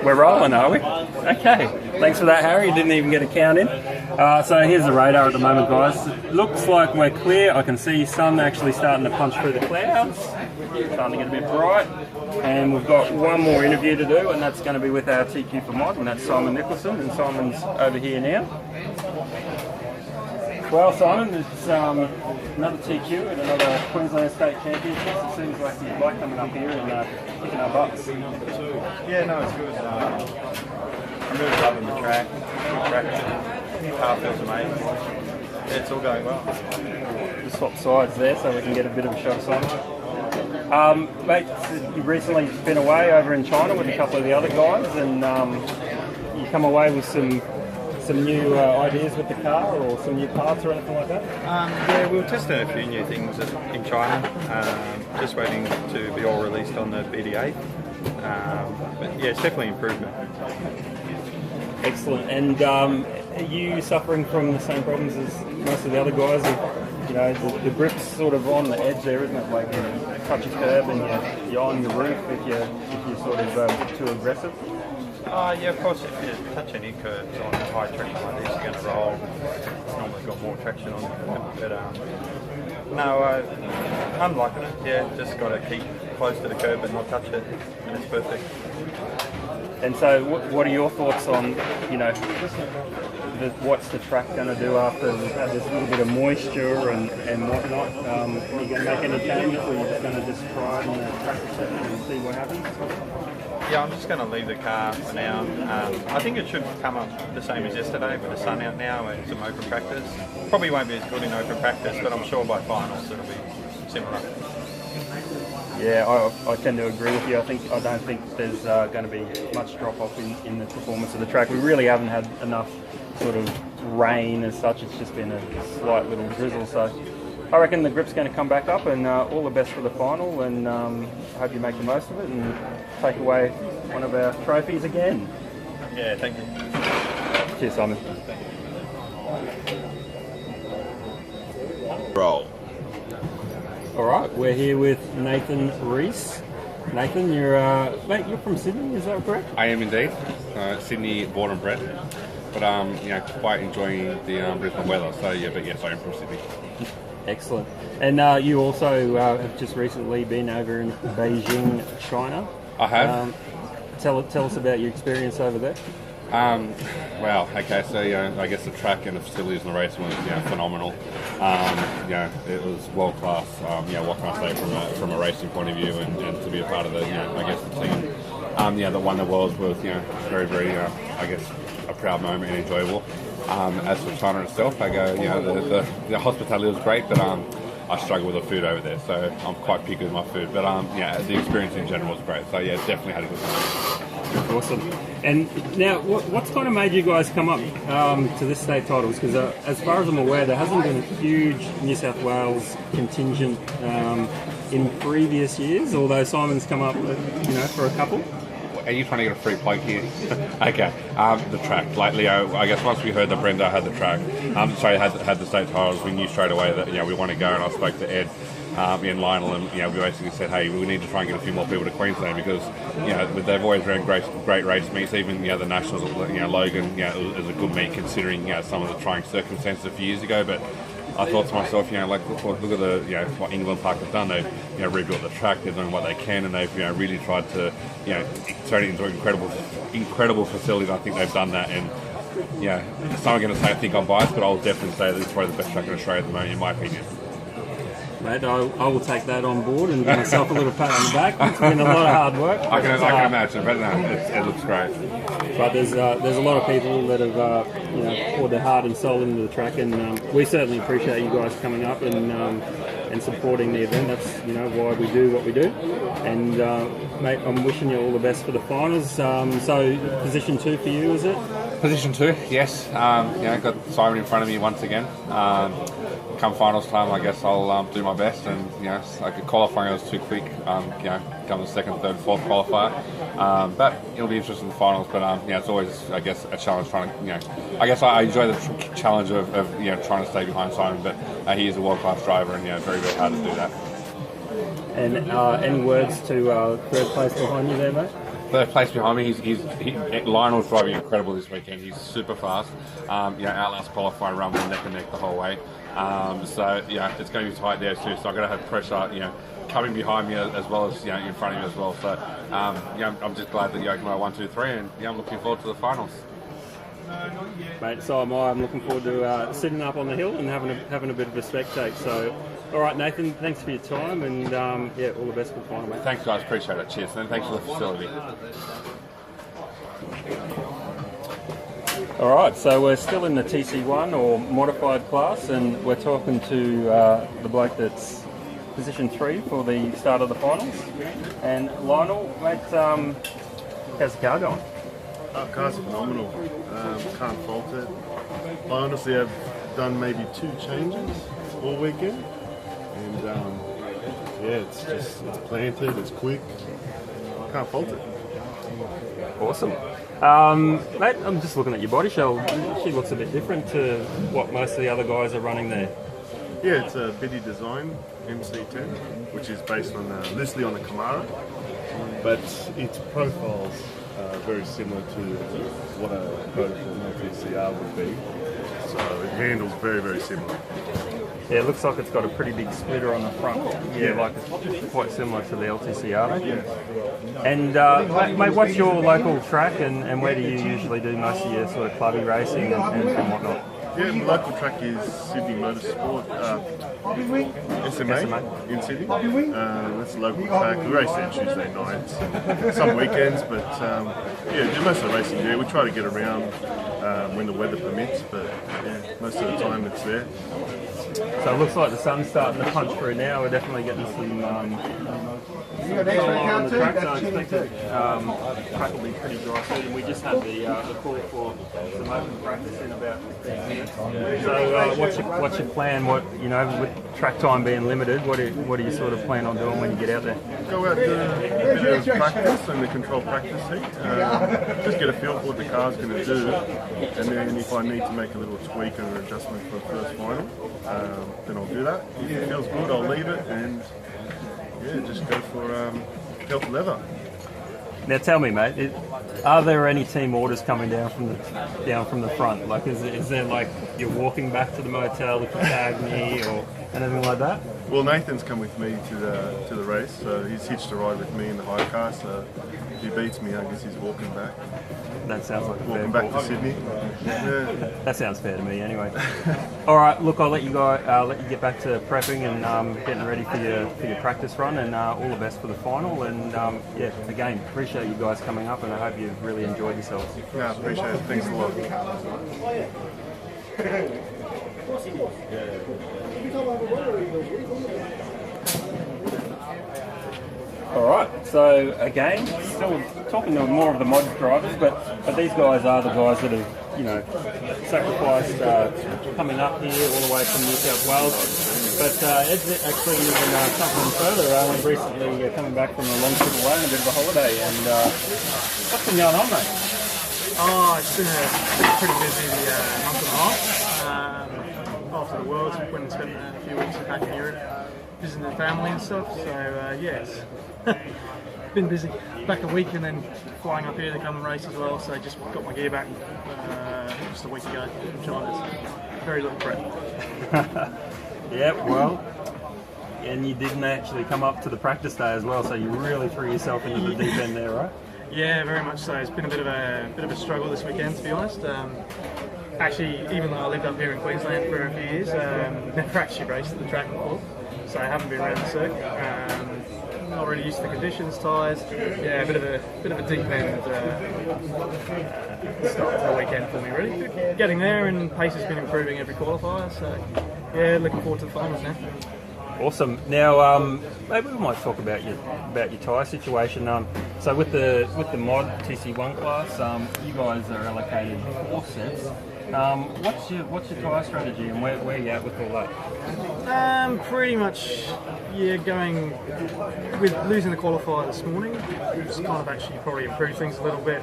We're rolling, are we? Okay. Thanks for that, Harry. You didn't even get a count in. So here's the radar at the moment, guys. Looks like we're clear. I can see sun actually starting to punch through the clouds. Starting to get a bit bright. And we've got one more interview to do, and that's going to be with our TQ for Mod, and that's Simon Nicholson. And Simon's over here now. Well, Simon, it's another TQ at another Queensland State Championships. It seems like you like coming up here and kicking our butts. Yeah, no, it's good. I'm really loving the track. Good traction. The car feels amazing. Yeah, it's all going well. Just swap sides there so we can get a bit of a shot of Simon. Mate, you've recently been away over in China with a couple of the other guys, and you come away with some new ideas with the car, or some new parts or anything like that? Yeah, we were testing a few new things in China. Just waiting to be all released on the BD8. But yeah, it's definitely improvement. Excellent. And are you suffering from the same problems as most of the other guys? You know, the grip's sort of on the edge there, isn't it? Like you touch a curb and you're on your roof if you're sort of too aggressive. Yeah, of course, if you touch any curves on high traction like this, you're going to roll. It's normally got more traction on it. But no, I'm liking it. Yeah, just got to keep close to the curb and not touch it, and it's perfect. And so, what are your thoughts on, you know, what's the track going to do after we've had this little bit of moisture and whatnot? Are you going to make any changes, or are you just going to just try it on a track session and see what happens? Yeah, I'm just going to leave the car for now. I think it should come up the same as yesterday with the sun out now and some open practice. Probably won't be as good in open practice, but I'm sure by finals it'll be similar. Yeah, I tend to agree with you. I don't think there's going to be much drop off in the performance of the track. We really haven't had enough sort of rain as such. It's just been a slight little drizzle. So I reckon the grip's going to come back up, and all the best for the final, and I hope you make the most of it and take away one of our trophies again. Yeah, thank you. Cheers, Simon. Roll. All right, we're here with Nathan Reece. Nathan, mate, you're from Sydney, is that correct? I am indeed. Sydney, born and bred, but you know, quite enjoying the Brisbane weather. So yeah, but yes, I am from Sydney. Excellent. And you also have just recently been over in Beijing, China. I have. Tell us about your experience over there. Well, okay, so I guess the track and the facilities and the racing was phenomenal. It was world class. What can I say from a racing point of view, and to be a part of the I guess the team that won the world was very very I guess a proud moment and enjoyable. As for China itself, I go the hospitality was great, but I struggle with the food over there, so I'm quite picky with my food. But the experience in general was great. So yeah, definitely had a good time. Awesome. And now, what's kind of made you guys come up to this state titles? Because as far as I'm aware, there hasn't been a huge New South Wales contingent in previous years, although Simon's come up for a couple. Are you trying to get a free plug here? Okay. The track. Like Leo, I guess once we heard that Brenda had the track, had the state titles, we knew straight away that we want to go. And I spoke to Ed and Lionel, and we basically said, hey, we need to try and get a few more people to Queensland because they've always ran great race meets. Even the Nationals, Logan, is a good meet considering some of the trying circumstances a few years ago, but. I thought to myself, look at the, what England Park have done. They've, rebuilt the track. They're doing what they can, and they've, really tried to, turn it into an incredible facility. I think they've done that. And some are going to say I think I'm biased, but I'll definitely say that it's probably the best track in Australia at the moment, in my opinion. Mate, I will take that on board and give myself a little pat on the back. It's been a lot of hard work. I can imagine, but no, it looks great. But there's a lot of people that have poured their heart and soul into the track, and we certainly appreciate you guys coming up and supporting the event. That's why we do what we do. And mate, I'm wishing you all the best for the finals. So position 2 for you, is it? Position 2, yes. Got Simon in front of me once again. Come finals time, I guess I'll do my best, and qualifying was too quick. Come the second, third, fourth qualifier, but it'll be interesting in the finals. But it's always, I guess, a challenge trying to. I guess I enjoy the challenge of trying to stay behind Simon, but he is a world class driver, and very very hard to do that. And any words to third place behind you there, mate? Third place behind me, Lionel's driving incredible this weekend. He's super fast. Our last qualifying run was neck and neck the whole way. So it's going to be tight there too. So I'm going to have pressure, coming behind me as well as in front of me as well. So I'm just glad that I came out 1, 2, 3, and I'm looking forward to the finals. Mate, so am I. I'm looking forward to sitting up on the hill and having a bit of a spectate. So, all right, Nathan, thanks for your time, and all the best for the final, mate. Thanks, guys. Appreciate it. Cheers, and thanks for the facility. All right, so we're still in the TC1 or Modified class, and we're talking to the bloke that's position 3 for the start of the finals. And Lionel, mate, how's the car going? Car's phenomenal. Can't fault it. I honestly have done maybe 2 changes all weekend, and it's planted, it's quick. Can't fault it. Awesome. Mate, I'm just looking at your body shell. She looks a bit different to what most of the other guys are running there. Yeah, it's a Bitty design MC10, which is based on loosely on the Camaro, but its profiles very similar to what a prototype LTCR would be. So it handles very, very similar. Yeah, it looks like it's got a pretty big splitter on the front. Yeah, like it's quite similar to the LTCR. Yeah. And mate, what's your local track, and where do you usually do most of your sort of clubby racing and whatnot? Yeah, my local track is Sydney Motorsport, SMA in Sydney. That's a local track. We race there Tuesday nights, some weekends, but do most of the racing there. We try to get around when the weather permits, but most of the time it's there. So it looks like the sun's starting to punch through now. We're definitely getting some on the track, so I expect the track will be pretty dry soon. And we just had the call for some open practice in about 15 minutes. So what's your plan? With track time being limited, what do you sort of plan on doing when you get out there? Go out to a bit of practice and the control practice heat. Just get a feel for what the car's going to do, and then if I need to make a little tweak or adjustment for the first final, then I'll do that. If it feels good, I'll leave it and just go for health leather. Now tell me, mate, are there any team orders coming down from the front? Like, is there like you're walking back to the motel if you tag me or anything like that? Well, Nathan's come with me to the race, so he's hitched a ride with me in the hire car. So if he beats me, I guess he's walking back. That sounds like a walking fair back to Sydney. Yeah. That sounds fair to me, anyway. All right, look, I'll let you go. Let you get back to prepping and getting ready for your practice run, and all the best for the final. And again, appreciate you guys coming up, and I hope you've really enjoyed yourselves. Yeah, appreciate it. Thanks a lot. All right, so again, still talking to more of the mod drivers, but these guys are the guys that have, sacrificed coming up here all the way from New South Wales. But Ed's actually even something further. We're recently coming back from a long trip away and a bit of a holiday. And what's been going on, mate? Oh, it's been a pretty busy month and a half. After the Worlds, we went and spent a few weeks back in Europe, visiting the family and stuff. So it's been busy. Back a week and then flying up here to come and race as well. So just got my gear back just a week ago from China. Very little prep. Yeah, well, and you didn't actually come up to the practice day as well, so you really threw yourself into the deep end there, right? Yeah, very much so. It's been a bit of a struggle this weekend, to be honest. Actually, even though I lived up here in Queensland for a few years, never actually raced at the track before, so I haven't been around the circuit. Not really used to the conditions, tyres. Yeah, a bit of a deep end start to the weekend for me, really. Getting there, and pace has been improving every qualifier. So yeah, looking forward to the finals now. Awesome. Now, maybe we might talk about your tyre situation. So with the mod TC1 class, you guys are allocated 4 sets. What's your tyre strategy, and where are you at with all that? Pretty much, going with losing the qualifier this morning. Just kind of actually probably improved things a little bit.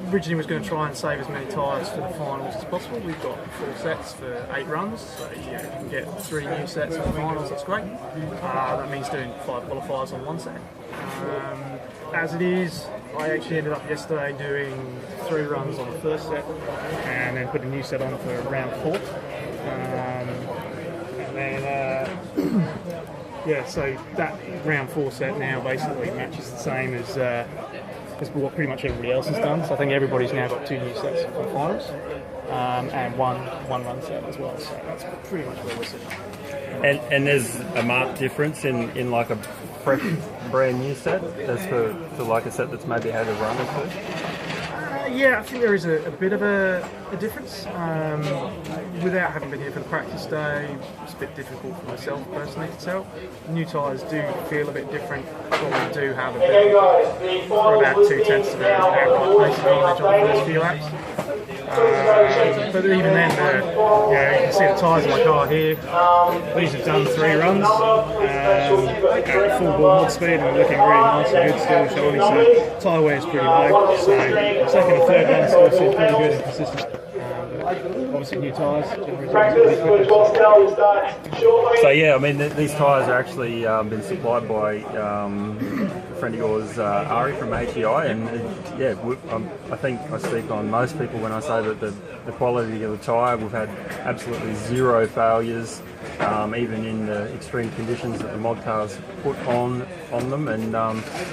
originally was going to try and save as many tyres for the finals as possible. We've got 4 sets for 8 runs, so yeah, if you can get 3 new sets for the finals, that's great. That means doing 5 qualifiers on 1 set. As it is, I actually ended up yesterday doing 3 runs on the first set and then put a new set on for round 4. And then yeah, so that round 4 set now basically matches the same as what pretty much everybody else has done. So I think everybody's now got 2 new sets for the finals and one run set as well. So that's pretty much where we're sitting. And there's a marked difference in like a fresh, brand new set as for like a set that's maybe had a run or 2? Yeah, I think there is a bit of a difference. Without having been here for the practice day, it's a bit difficult for myself personally to tell. New tyres do feel a bit different, probably do have a bit for about 2/10 of an outright pace advantage on the first few laps. But even then, yeah, you can see the tyres in my car here. These have done 3 runs at full bore mod speed and looking really nice and good, still shiny. So tyre wear is pretty low. So the second and third run still seems pretty good and consistent. Obviously, new tyres. So yeah, I mean these tyres are actually been supplied by a friend of yours, Ari from ATI, and yeah, I think I speak on most people when I say that the quality of the tyre, we've had absolutely 0 failures, even in the extreme conditions that the mod cars put on them. And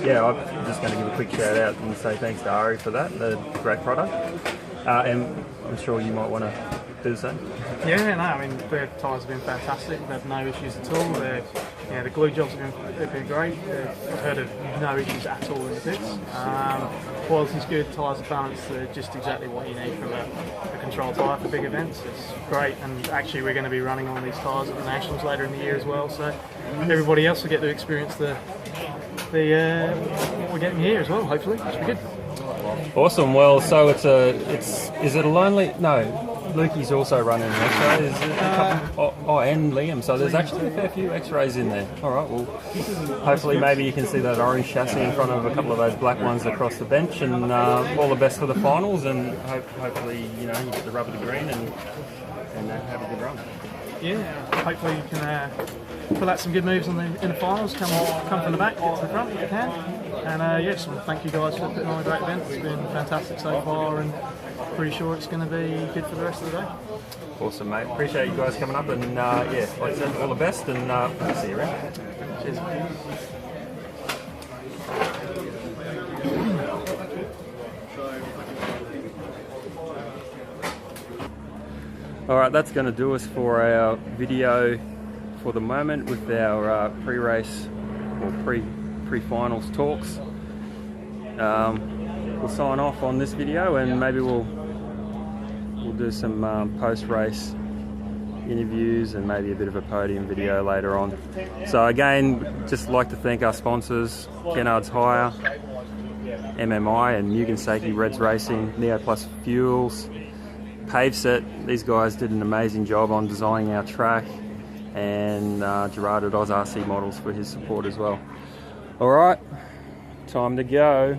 yeah, I'm just going to give a quick shout out and say thanks to Ari for that. A great product, and I'm sure you might want to do the same. Yeah, no, I mean their tyres have been fantastic. We've had no issues at all. The glue jobs have been great. I've heard of no issues at all in the pits. Quality's good, tyres are balanced. They're just exactly what you need from a control tyre for big events. It's great, and actually we're going to be running on these tyres at the Nationals later in the year as well. So everybody else will get to experience the what we're getting here as well. Hopefully, it should be good. Awesome. Well, so is it a lonely? No. Lukey's also running an X-ray. Is it and Liam. So there's actually a fair few X-rays in there. All right. Well, hopefully maybe you can see that orange chassis in front of a couple of those black ones across the bench. And all the best for the finals. And hopefully you get the rubber to green and have a good run. Yeah. Hopefully you can pull out some good moves in the finals. Come from the back, get to the front if you can. And yes, well, thank you guys for putting on a great event. It's been fantastic so far, and pretty sure it's going to be good for the rest of the day. Awesome, mate. Appreciate you guys coming up, and yeah, like I said, all the best, and see you around. Cheers. All right, that's going to do us for our video for the moment with our pre-race or pre-finals talks. We'll sign off on this video, and maybe we'll do some post-race interviews and maybe a bit of a podium video later on. So again, just like to thank our sponsors, Kennard's Hire, MMI and Mugen Seiki Reds Racing, Neo Plus Fuels, Paveset. These guys did an amazing job on designing our track, and Gerard at ORRCA Models for his support as well. All right, time to go.